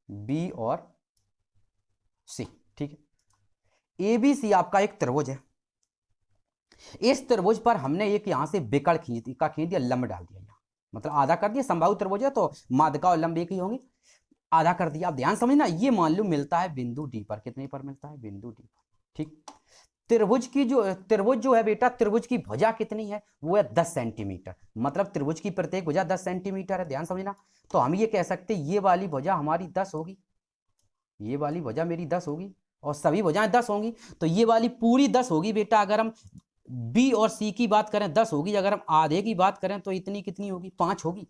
B और C। ठीक है, ABC आपका एक त्रिभुज है। इस त्रिभुज पर हमने एक यहां से विकर्ण खींच दिया, लंब डाल दिया, मतलब आधा कर दिया। समबाहु त्रिभुज है तो माध्यिका और लंब एक ही होंगे, आधा कर दिया। आप ध्यान समझना, ये मान लो मिलता है बिंदु D पर। कितने पर मिलता है? बिंदु D पर। ठीक, त्रिभुज जो है बेटा, त्रिभुज की भुजा कितनी है? वो है 10 सेंटीमीटर, मतलब त्रिभुज की प्रत्येक भुजा 10 सेंटीमीटर है। ध्यान समझना, तो हम ये कह सकते ये वाली भुजा हमारी 10 होगी, ये वाली भुजा मेरी 10 होगी, और सभी भुजाएं 10 होंगी, तो ये वाली पूरी 10 होगी बेटा। अगर हम B और C की बात करें 10 होगी, अगर हम आधे की बात करें तो इतनी कितनी होगी? 5 होगी।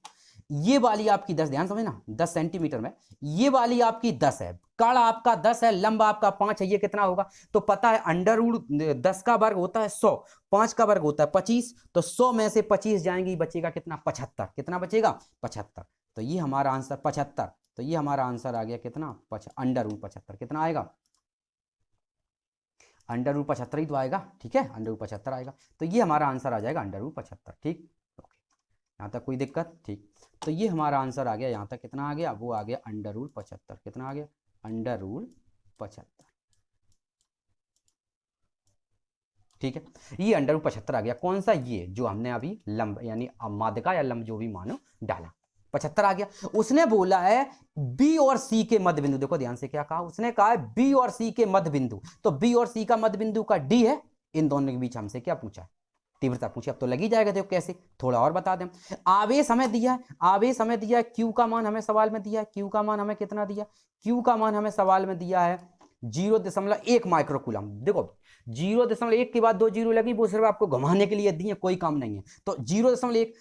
ये वाली आपकी 10, ध्यान समझना, 10 सेंटीमीटर में ये वाली आपकी 10 है, कड़ आपका 10 है, लंब आपका 5 है। ये कितना होगा? तो पता है √10 का वर्ग होता है 100, 5 का वर्ग होता है 25, तो 100 में से 25 जाएंगी, बचेगा कितना? 75। कितना बचेगा? 75। तो ये हमारा आंसर 75। तो ये हमारा आंसर आ गया कितना? √75। कितना आएगा? √75 ही तो आएगा। ठीक है, √75 आएगा, तो ये हमारा आंसर आ जाएगा √75। ठीक, ओके, यहाँ तक कोई दिक्कत? ठीक, तो ये हमारा आंसर आ गया। यहाँ तक कितना आ गया? वो आ गया √75। कितना आ गया? √75। ठीक है, ये √75 आ गया। कौन सा? ये जो हमने अभी लंब यानी माध्यिका या लंब जो भी मानो डाला, 75 आ गया। उसने बोला है B और C के मध्य बिंदु। देखो ध्यान से क्या कहा उसने, कहा है B और C के मध्य बिंदु, तो B और C का मध्य बिंदु का D है। इन दोनों के बीच हमसे क्या पूछा है? तीव्रता पूछी। अब तो लगी जाएगा। देखो कैसे, थोड़ा और बता दें। आवेश हमें दिया है, आवेश हमें दिया है, Q का मान हमें सवाल में दिया है। Q का मान हमें कितना दिया? Q का मान हमें सवाल में दिया है 0.1 माइक्रोकूलम। देखो 0.1 के बाद 2 जीरो लगी, वो सिर्फ आपको घुमाने के लिए दी है, कोई काम नहीं है। तो 0.1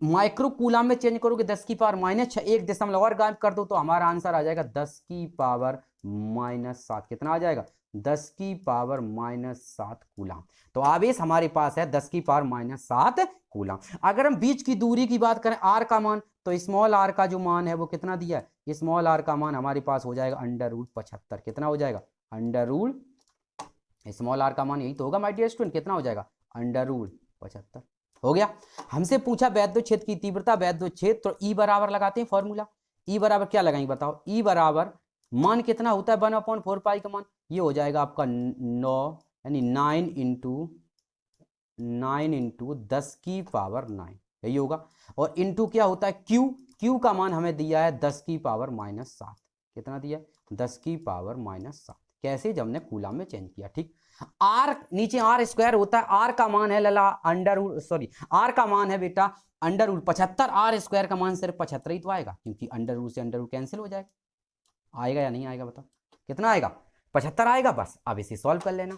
माइक्रोकूलम में चेंज करोगे 10 की पावर -6, 1 दशमलव और गायब कर दो तो हमारा आंसर आ जाएगा 10 की पावर -7। कितना आ जाएगा? 10 की पावर -7 कूलम। तो आवेश हमारे पास है 10 की पावर -7 कूलम। अगर हम बीच की दूरी की बात करें, आर का मान, तो स्मॉल आर का जो मान है वो कितना दिया है? स्मॉल आर का मान हमारे पास हो जाएगा √75। कितना हो जाएगा? स्मॉल आर का मान यही तो होगा माय डियर स्टूडेंट, कितना हो जाएगा? √75। हो गया। हमसे पूछा वैद्युत की तीव्रता, वैद्युत तो ई बराबर लगाते हैं फॉर्मूला। ई बराबर क्या लगाएंगे बताओ, ई बराबर मान कितना होता है 1/4 पाई का मान, ये हो जाएगा आपका 9 यानी 9 × 10⁻⁹ यही होगा। और इंटू क्या होता है क्यू, क्यू का मान हमें दिया है 10⁻⁻7, कितना दिया 10⁻⁻7। कैसे, जब हमने कूलम में चेंज किया। ठीक, आर नीचे आर स्क्वायर होता है, आर का मान है लला आर का मान है बेटा √75, आर स्क्वायर का मान सिर्फ 75 ही तो आएगा, क्योंकि अंडर से अंडर कैंसिल हो जाएगा। आएगा या नहीं आएगा बताओ, कितना आएगा 75 आएगा। बस अब इसे सॉल्व कर लेना,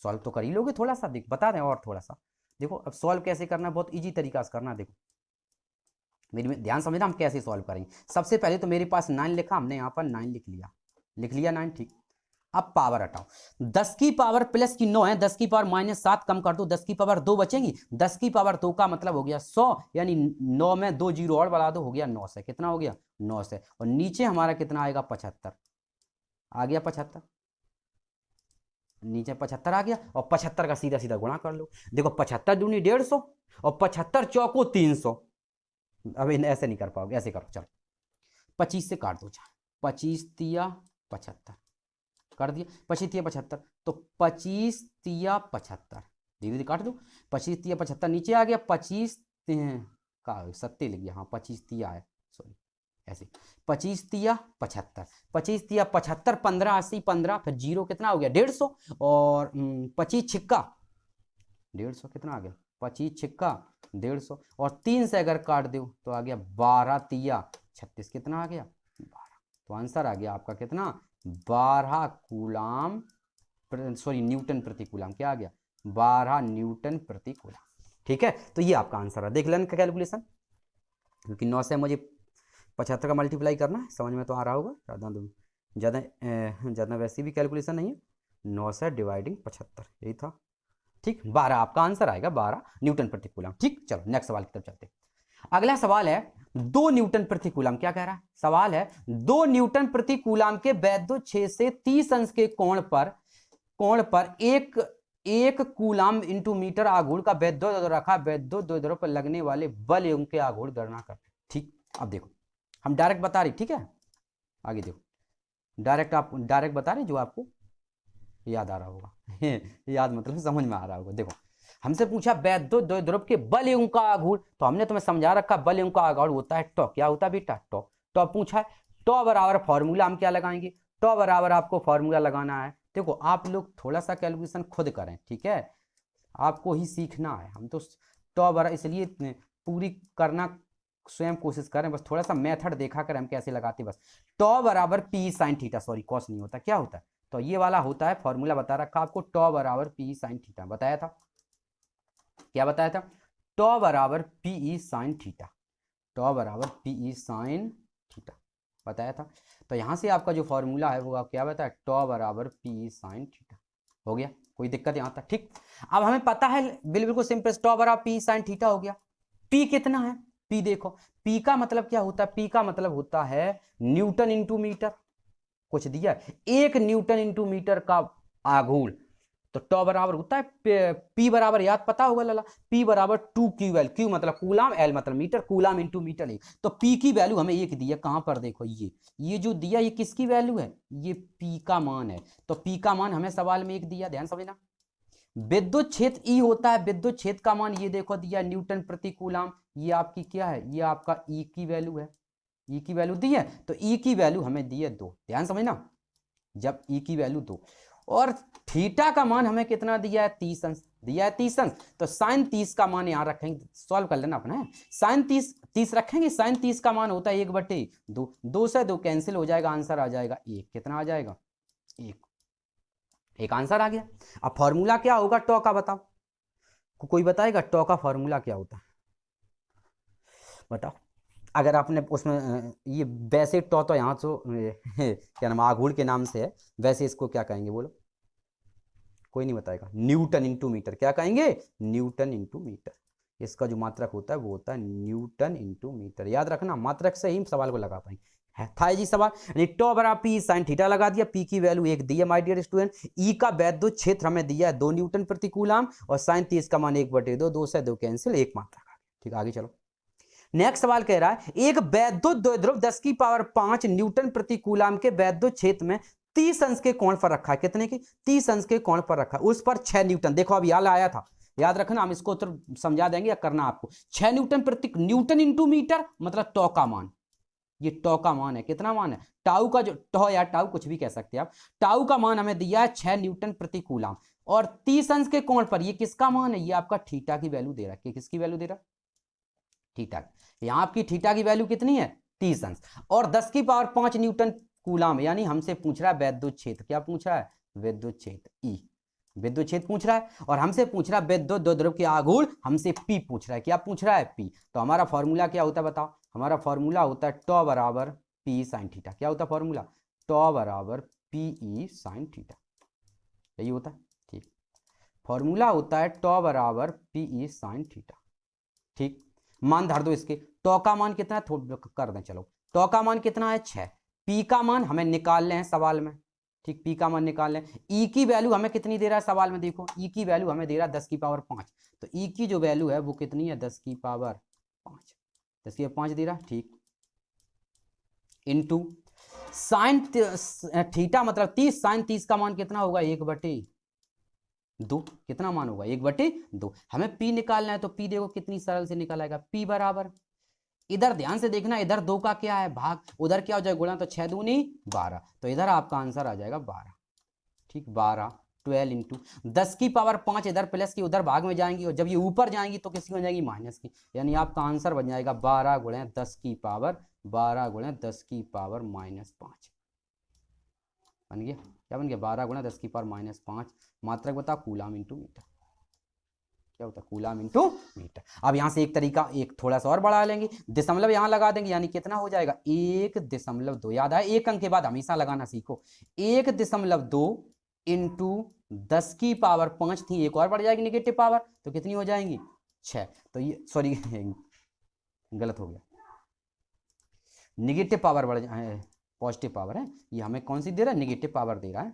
सॉल्व तो कर ही लोगे, थोड़ा सा देख बता दें और थोड़ा सा देखो। अब सॉल्व कैसे करना है, बहुत इजी तरीका से करना। देखो मेरी में ध्यान समझना, हम कैसे सॉल्व करेंगे। सबसे पहले तो मेरे पास 9 लिखा, हमने यहाँ पर 9 लिख लिया 9। ठीक, अब पावर हटाओ, 10 की पावर प्लस की 9 है, 10 की पावर -7 कम कर दो, 10 की पावर 2 बचेंगी, 10 की पावर 2 का मतलब हो गया 100, यानी 9 में 2 जीरो और बढ़ा दो, हो गया 9 से। कितना हो गया 9 से, और नीचे हमारा कितना आएगा 75 आ गया, 75 नीचे 75 आ गया, और 75 का सीधा सीधा गुणा कर लो। देखो 75 दूनी 150 और 75 चौको 300। अब ऐसे नहीं कर पाओगे, ऐसे करो, चलो 25 से काट दो, 25 तिया 75 कर दिया, 25 तिया 75, तो 25 तिया 75 धीरे धीरे काट दो, 25 तिया 75 नीचे आ गया, 25 का 70 लिख गया, हाँ 25 तिया है, सॉरी ऐसे 25 तिया 75, 25 तिया 75, 15 80 15, फिर जीरो कितना हो गया 150, और 25 छिक्का 150 कितना आ गया 25 छिक्का 150, और 3 से अगर काट दो तो आ गया 12 तिया 36, कितना आ गया 12। तो आंसर आ गया आपका कितना 12 कूलाम, सॉरी न्यूटन प्रति कूलाम, क्या आ गया 12 न्यूटन प्रति कूलाम। ठीक है, तो ये आपका आंसर है। देख लेना कैलकुलेशन, क्योंकि 9 से मुझे 75 का मल्टीप्लाई करना है, समझ में तो आ रहा होगा, ज़्यादा वैसे भी कैलकुलेशन नहीं है। 9 से डिवाइडिंग 75 यही था। ठीक, 12 आपका आंसर आएगा, 12 न्यूटन प्रति कूलाम। ठीक, चलो नेक्स्ट सवाल की तरफ चलते हैं। अगला सवाल है 2 न्यूटन प्रति कूलाम। क्या कह रहा है, सवाल है 2 न्यूटन प्रति कूलाम के वैद्युत क्षेत्र से 30 अंश के कोण पर एक कूलाम इंटू मीटर आघूर्ण का वैद्युत रखा, वैद्युत द्विध्रुव पर लगने वाले बल एवं के आघूर्ण गणना कर। ठीक, अब देखो हम डायरेक्ट बता रहे, ठीक है, आगे देखो डायरेक्ट बता रहे जो आपको याद आ रहा होगा याद मतलब समझ में आ रहा होगा। देखो हमसे पूछा वैद्युत द्विध्रुव के बल एवं का आघूर्ण, तो हमने तुम्हें समझा रखा बल एवं का आघूर्ण होता है टॉ। क्या होता है बेटा टॉ। टॉ पूछा है, टॉ बराबर फॉर्मूला हम क्या लगाएंगे, टॉ बराबर आपको फॉर्मूला लगाना है। देखो आप लोग थोड़ा सा कैलकुलेशन खुद करें, ठीक है, आपको ही सीखना है। हम तो टॉ बराबर इसलिए पूरी करना स्वयं कोशिश करें, बस थोड़ा सा मेथड देखा करें हम कैसे लगाते। बस टॉ बराबर P sine theta, sorry cos नहीं होता, क्या होता है, तो ये वाला होता है फॉर्मूला बता रखा आपको, टॉ बराबर पी साइन थीटा बताया था। क्या बताया था, टॉ बराबर पी साइन थीटा, टॉ बराबर पी साइन थीटा बताया था। तो यहां से आपका जो फॉर्मूला है वो क्या बताया, टॉ बराबर पी साइन थीटा। हो गया, कोई दिक्कत यहाँ तक। ठीक, अब हमें पता है बिल्कुल सिंपल, टॉ बराबर पी साइन थीटा हो गया। पी कितना है, पी देखो, पी का मतलब क्या होता है, पी का मतलब होता है न्यूटन इंटू मीटर, कुछ दिया 1 न्यूटन इंटू मीटर का आघूर्ण, तो टॉ बराबर होता है पी बराबर याद पता होगा लला, पी बराबर 2 क्यू मतलब कूलाम, एल मतलब मीटर, कूलाम इंटू मीटर है। तो पी की वैल्यू हमें 1 दी है, कहां पर देखो ये जो दिया ये किसकी वैल्यू है, ये पी का मान है। तो पी का मान हमें सवाल में 1 दिया, ध्यान समझना। विद्युत क्षेत्र ई होता है, विद्युत क्षेत्र का मान ये देखो दिया न्यूटन प्रति कूलाम, ये आपकी क्या है, ये आपका ई की वैल्यू है, ई की वैल्यू दी है, तो ई की वैल्यू हमें दी है 2, ध्यान समझना, जब ई की वैल्यू 2, और थीटा का मान हमें कितना दिया है 30 अंश, दिया है 30 अंश, तो साइन 30 का मान यहाँ रखेंगे, सॉल्व कर लेना अपना है, साइन 30 रखेंगे, साइन 30 का मान होता है 1/2, 2 से 2 कैंसिल हो जाएगा, आंसर आ जाएगा 1, कितना आ जाएगा 1 आंसर आ गया। अब फॉर्मूला क्या होगा टॉ का, बताओ कोई बताएगा टॉ का फॉर्मूला क्या होता है, बताओ। अगर आपने उसमें ये वैसे टॉ तो यहाँ तो क्या नाम आघूर्ण के नाम से है, वैसे इसको क्या कहेंगे बोलो, कोई नहीं बताएगा, न्यूटन इंटू मीटर, क्या कहेंगे न्यूटन इंटू मीटर, इसका जो मात्रक होता है वो होता है न्यूटन इंटू मीटर, याद रखना मात्रक से ही सवाल को लगा पाएंगे। है था जी सवाल। यानी टॉ बराबर पी साइन थीटा लगा दिया, पी की वैल्यू 1 दी है माय डियर स्टूडेंट। ई का वैद्युत क्षेत्र हमें दिया है 2 न्यूटन प्रति कूलम और साइन 30 का मान 1/2, 2 से 2 कैंसिल, 1 मात्रा का। ठीक, आगे चलो। नेक्स्ट सवाल कह रहा है एक वैद्युत द्विध्रुव 10 की पावर 5 न्यूटन प्रति कूलम के वैद्युत क्षेत्र में 30 अंश के कोण पर रखा है। कितने की? 30 अंश के कोण पर रखा है, उस पर 6 न्यूटन। देखो अब याद आया था, याद रखना, हम इसको तो समझा देंगे या करना आपको। 6 न्यूटन प्रति न्यूटन इंटू मीटर मतलब टॉ का मान, ये टॉ का मान है। कितना मान है? टाउ का जो टॉ या टाउ कुछ भी कह सकते हैं आप, टाउ का मान हमें दिया है 6 न्यूटन प्रति कूलम और 30 अंश के कोण पर। ये किसका मान है? ये आपका थीटा की वैल्यू दे रहा है। किसकी वैल्यू दे रहा है? थीटा। यहां आपकी थीटा की वैल्यू कितनी है? 30 अंश और 10 की पावर 5 न्यूटन कूलम। यानी हमसे पूछ रहा है वैद्युत क्षेत्र। क्या पूछ रहा है? वैद्युत क्षेत्र ई, विद्युत क्षेत्र पूछ रहा है। और हमसे पूछ रहा है विद्युत द्विध्रुव के आघूर्ण, हमसे पी पूछ रहा है। क्या पूछ रहा है? पी। तो हमारा फॉर्मूला क्या होता है बताओ? हमारा फॉर्मूला होता है टॉ बराबर पी साइन थीटा। क्या होता है फॉर्मूला? टॉ बराबर पी ई साइन थीटा, यही होता है। ठीक, फॉर्मूला होता है टॉ बराबर पी ई साइन थीटा। ठीक, मान धर दो इसके। टॉ का मान कितना है कर दें, चलो। टॉ का मान कितना है? 6। पी का मान हमें निकाल लें सवाल में। ठीक, पी का मान निकाल लें। ई की वैल्यू हमें कितनी दे रहा है सवाल में? देखो ई की वैल्यू हमें दे रहा है 10 की पावर 5। तो ई की जो वैल्यू है वो कितनी है? 10 की पावर 5, 10 की पावर 5 दे रहा है। ठीक, इनटू साइन थीटा मतलब 30, साइन 30 का मान कितना होगा? 1/2। कितना मान होगा? 1/2। हमें पी निकालना है, तो पी देखो कितनी सरल से निकल आएगा। पी बराबर, इधर ध्यान से देखना, इधर 2 का क्या है? भाग। उधर क्या हो जाएगा? गुणा। तो 6 दूनी 12, तो इधर आपका आंसर आ जाएगा 12। ठीक, 12 12 इंटू 10 की पावर 5, इधर प्लस की उधर भाग में जाएंगी और जब ये ऊपर जाएंगी तो किसकी हो जाएगी? माइनस की। यानी आपका आंसर बन जाएगा 12 गुणे 10 की पावर, 12 गुणे 10 की पावर -5 बन गया। क्या बन गया? 12 गुणे 10 की पावर -5। मात्रक बताओ? Coulomb into metre. क्या होता है? Coulomb into metre. अब यहां से एक तरीका, एक थोड़ा सा और बढ़ा लेंगे, दशमलव यहां लगा देंगे। यानी कितना हो जाएगा? 1.2। याद आए, एक अंक के बाद हमेशा लगाना सीखो। 1.2 इंटू 10 की पावर 5 थी, एक और बढ़ जाएगी निगेटिव पावर, तो कितनी हो जाएंगी? 6। तो ये सॉरी गलत हो गया, निगेटिव पावर बढ़ जाए, पॉजिटिव पावर है ये। हमें कौन सी दे रहा है? निगेटिव पावर दे रहा है।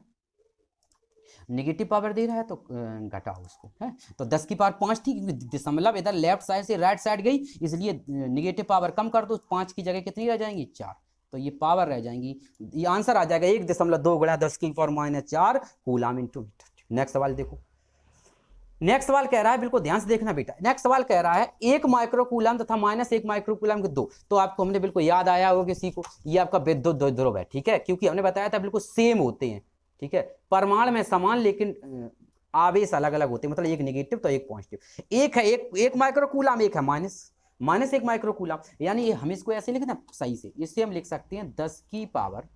निगेटिव पावर दे रहा है तो घटाओ उसको, है। तो 10 की पावर 5 थी, क्योंकि दशमलव इधर लेफ्ट साइड से राइट साइड गई, इसलिए निगेटिव पावर कम कर दो। 5 की जगह कितनी रह जाएंगी? 4। तो ये पावर रह जाएंगी। ये आंसर आ जाएगा 1.2 गुणा 10 की power -4 coulomb into metre. Next सवाल देखो। नेक्स्ट सवाल कह रहा है, बिल्कुल ध्यान से देखना बेटा। नेक्स्ट सवाल कह रहा है 1 माइक्रो कूलम तथा -1 माइक्रो कूलम के 2। तो आपको हमने बिल्कुल याद आया होगा किसी को, ये आपका विद्युत द्विध्रुव है। ठीक है, क्योंकि हमने बताया था बिल्कुल सेम होते हैं। ठीक है, परमाणु में समान लेकिन आवेश अलग अलग होते हैं, मतलब एक नेगेटिव तो एक पॉजिटिव। एक है एक माइक्रो कूलम, एक है -1 माइक्रो कूलम। यानी हम इसको ऐसे लिखते हैं सही से, इससे हम लिख सकते हैं 10 की पावर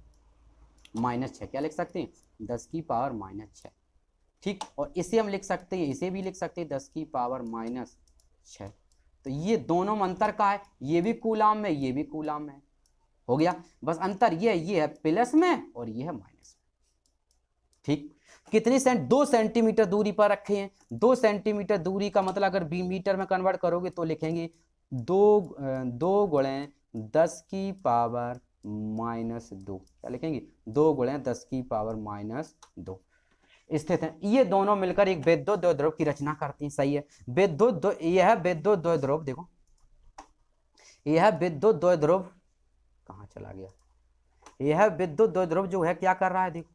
-6। क्या लिख सकते हैं? 10 की पावर -6। ठीक, और इसे हम लिख सकते हैं, इसे भी लिख सकते हैं 10 की पावर -6। तो ये दोनों में अंतर का है, ये भी कूलम में, ये भी कूलम में। हो गया, बस अंतर ये है प्लस में और ये है माइनस में। ठीक, कितनी 2 सेंटीमीटर दूरी पर रखे हैं। 2 सेंटीमीटर दूरी का मतलब अगर मीटर में कन्वर्ट करोगे तो लिखेंगे 2 गुणे 10 की पावर -2। क्या लिखेंगे? 2 गुणे 10 की पावर -2 स्थित है। ये दोनों मिलकर एक विद्युत द्विध्रुव की रचना करती हैं। सही है, यह विद्युत द्विध्रुव, देखो यह विद्युत द्विध्रुव कहाँ चला गया? यह विद्युत द्विध्रुव जो है क्या कर रहा है? देखो,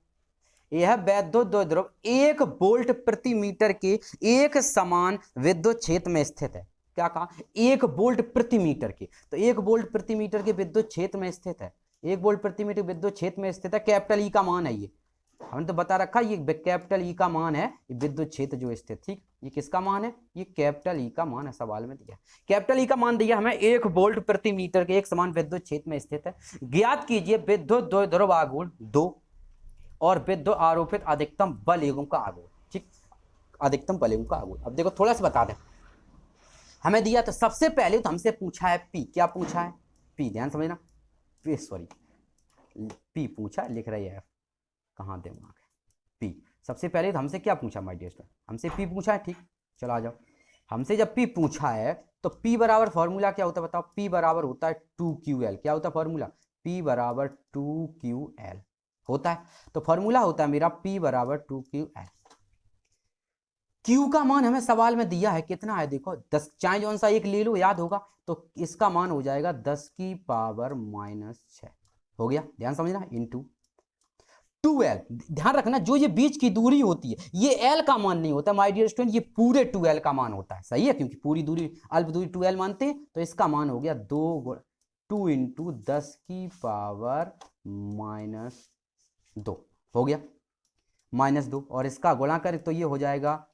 यह विद्युत द्विध्रुव 1 वोल्ट प्रति मीटर के एक समान विद्युत क्षेत्र में स्थित है। क्या कहा? 1 वोल्ट प्रति मीटर के। तो 1 वोल्ट प्रति मीटर के विद्युत क्षेत्र में स्थित है। 1 वोल्ट प्रति मीटर विद्युत क्षेत्र में स्थित है। कैपिटल ई का मान है ये, हमने तो बता रखा, ये कैपिटल ई का मान है, विद्युत क्षेत्र जो स्थित। ठीक, ये किसका मान है? ये कैपिटल ई का मान है, सवाल में दिया। कैपिटल ई का मान दिया हमें 1 वोल्ट प्रति मीटर के एक समान विद्युत क्षेत्र में स्थित है। ज्ञात कीजिए विद्युत द्विध्रुव आघूर्ण 2 और विद्युत आरोपित अधिकतम बल युग्म का आघूर्ण। ठीक, अधिकतम बल युग्म का आघूर्ण। अब देखो थोड़ा सा बता दें, हमें दिया तो सबसे पहले तो हमसे पूछा है पी। क्या पूछा है? पी, ध्यान समझना, सॉरी पी पूछा, लिख रही है कहाँ दिमाग है। पी सबसे पहले तो हमसे क्या पूछा माय डियर स्टूडेंट? हमसे पी पूछा है। ठीक, चलो आ जाओ। हमसे जब पी पूछा है तो पी बराबर फॉर्मूला क्या होता है बताओ? पी बराबर होता है 2QL। क्या होता है फॉर्मूला? P बराबर 2QL होता है। तो फॉर्मूला होता है मेरा P बराबर 2QL। Q का मान हमें सवाल में दिया है, कितना है देखो 10, चाहे जौन सा एक ले लो, याद होगा, तो इसका मान हो जाएगा 10 की पावर -6 हो गया, ध्यान समझना, इंटू 2L। ध्यान रखना जो ये बीच की दूरी होती है ये L का मान नहीं होता माय डियर स्टूडेंट, ये पूरे 2L का मान होता है, सही है, क्योंकि पूरी दूरी अल्प दूरी 2L मानते हैं, तो इसका मान हो गया 2 इंटू 10 की पावर -2 हो गया, -2, और इसका गुणा करें तो ये हो जाएगा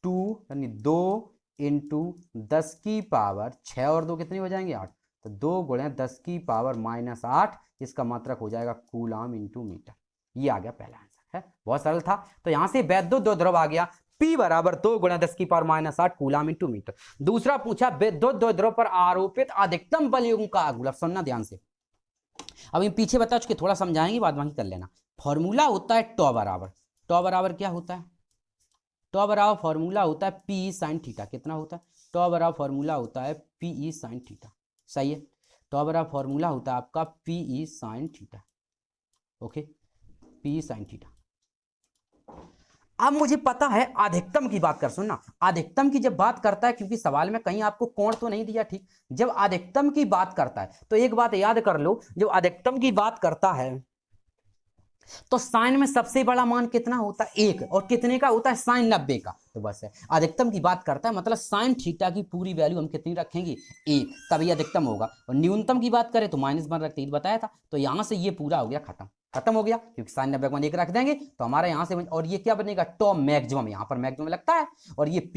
2 यानी 2 इंटू 10 की पावर 6 और 2 कितनी हो जाएंगे 8, तो 2 गुणे 10 की पावर -8, इसका मात्रक हो जाएगा कूलाम इंटू मीटर। ये आ गया पहला आंसर है, बहुत सरल था। तो यहां से वैद्युत द्विध्रुव आ गया, P बराबर 2 गुणा 10 की पावर -8 कूलाम इंटू मीटर। दूसरा पूछा विद्युत द्विध्रुव पर आरोपित अधिकतम बलयुग्म का आघूर्ण, सुनना ध्यान से, अब ये पीछे बता चुके, थोड़ा समझाएंगे, बाद बाकी कर लेना। फॉर्मूला होता है टॉ बराबर क्या होता है, टॉ बराबर फॉर्मूला होता है P साइन थीटा, कितना होता है, टॉ बराबर फॉर्मूला होता है PE साइन थीटा, सही है, टॉ बराबर फॉर्मूला होता है आपका PE sine theta, okay, PE sine theta. अब मुझे पता है अधिकतम की बात कर, सुनना, अधिकतम की जब बात करता है, क्योंकि सवाल में कहीं आपको कोण तो नहीं दिया, ठीक, जब अधिकतम की बात करता है तो एक बात याद कर लो, जब अधिकतम की बात करता है तो साइन में सबसे बड़ा मान कितना होता है 1, और कितने का होता है साइन 90 का, तो बस है, अधिकतम की बात करता है मतलब साइन थीटा की पूरी वैल्यू हम कितनी रखेंगे 1, तभी अधिकतम होगा। और न्यूनतम की बात करें तो -1 रखते ही बताया था, तो यहां से ये पूरा हो गया, खत्म हो गया, क्योंकि साइन 90 का 1 रख देंगे तो हमारा यहां से, और ये क्या बनेगा टॉ मैक्सिमम, यहां पर मैक्सिमम लगता है, और ये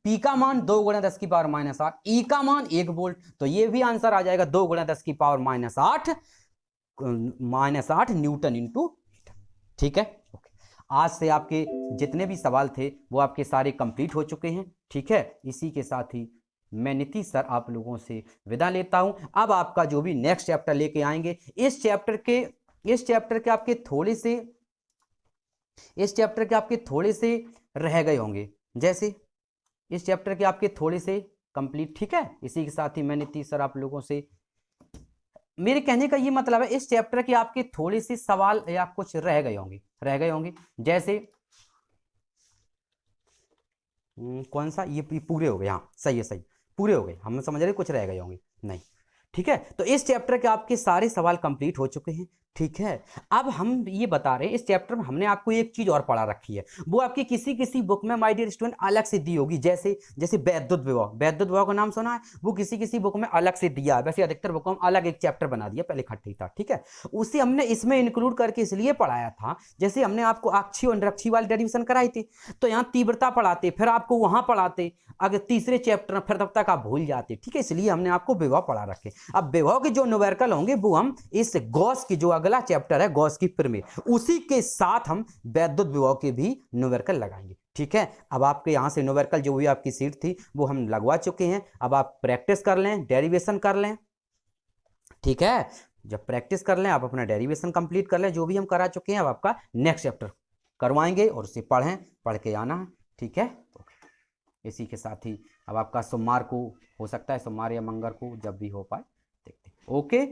P का मान 2 गुणा 10 की पावर -8, E का मान 1 वोल्ट, तो ये भी आंसर आ जाएगा 2 गुणा 10 की पावर -8 न्यूटन इंटू, ठीक है, ओके। आज से आपके जितने भी सवाल थे वो आपके सारे कंप्लीट हो चुके हैं, ठीक है। इसी के साथ ही मैं नीतीश सर आप लोगों से विदा लेता हूं। अब आपका जो भी नेक्स्ट चैप्टर लेके आएंगे, इस चैप्टर के आपके थोड़े से रह गए होंगे, जैसे इस चैप्टर के आपके थोड़े से कंप्लीट, ठीक है। इसी के साथ ही मैं नीतीश सर आप लोगों से, मेरे कहने का ये मतलब है इस चैप्टर के आपके थोड़े से सवाल या कुछ रह गए होंगे, जैसे कौन सा, ये पूरे हो गए, हाँ सही है, सही पूरे हो गए, हम समझ रहे कुछ रह गए होंगे, नहीं, ठीक है। तो इस चैप्टर के आपके सारे सवाल कंप्लीट हो चुके हैं, ठीक है। अब हम ये बता रहे हैं इस चैप्टर में हमने आपको एक चीज और पढ़ा रखी है, वो आपकी किसी बुक में माय डियर स्टूडेंट अलग से दी होगी, जैसे वैद्युत विभव का नाम सुना है, वो किसी बुक में अलग से दिया है, वैसे अधिकतर बुकों में अलग एक चैप्टर बना दिया, पहले इकट्ठे था, ठीक है। उसे हमने इसमें इंक्लूड करके इसलिए पढ़ाया था, जैसे हमने आपको अक्षीय और निरक्षीय वाली डेरिवेशन कराई थी, तो यहाँ तीव्रता पढ़ाते, फिर आपको वहां पढ़ाते, अगर तीसरे चैप्टर में फिर तब तक आप भूल जाते, ठीक है, इसलिए हमने आपको विभव पढ़ा रखे। अब विभव के जो न्यूमेरिकल होंगे वो हम इस गॉस की जो अगला चैप्टर है गॉस की प्रमेय, उसी के साथ हम वैद्युत विभव के भी न्यूमेरिकल लगाएंगे, ठीक है। अब आपके यहां से न्यूमेरिकल जो भी आपकी सीट थी वो हम लगवा चुके हैं, अब आप प्रैक्टिस कर लें, डेरिवेशन कर लें, ठीक है। जब प्रैक्टिस कर लें, आप अपना डेरिवेशन कंप्लीट कर लें, जो भी हम करा चुके हैं, अब आपका नेक्स्ट चैप्टर करवाएंगे और उसे पढ़ के आना है, ठीक है। इसी के साथ ही अब आपका सोमवार को हो सकता है, सोमवार या मंगल को जब भी हो पाए, देखते हैं, ओके।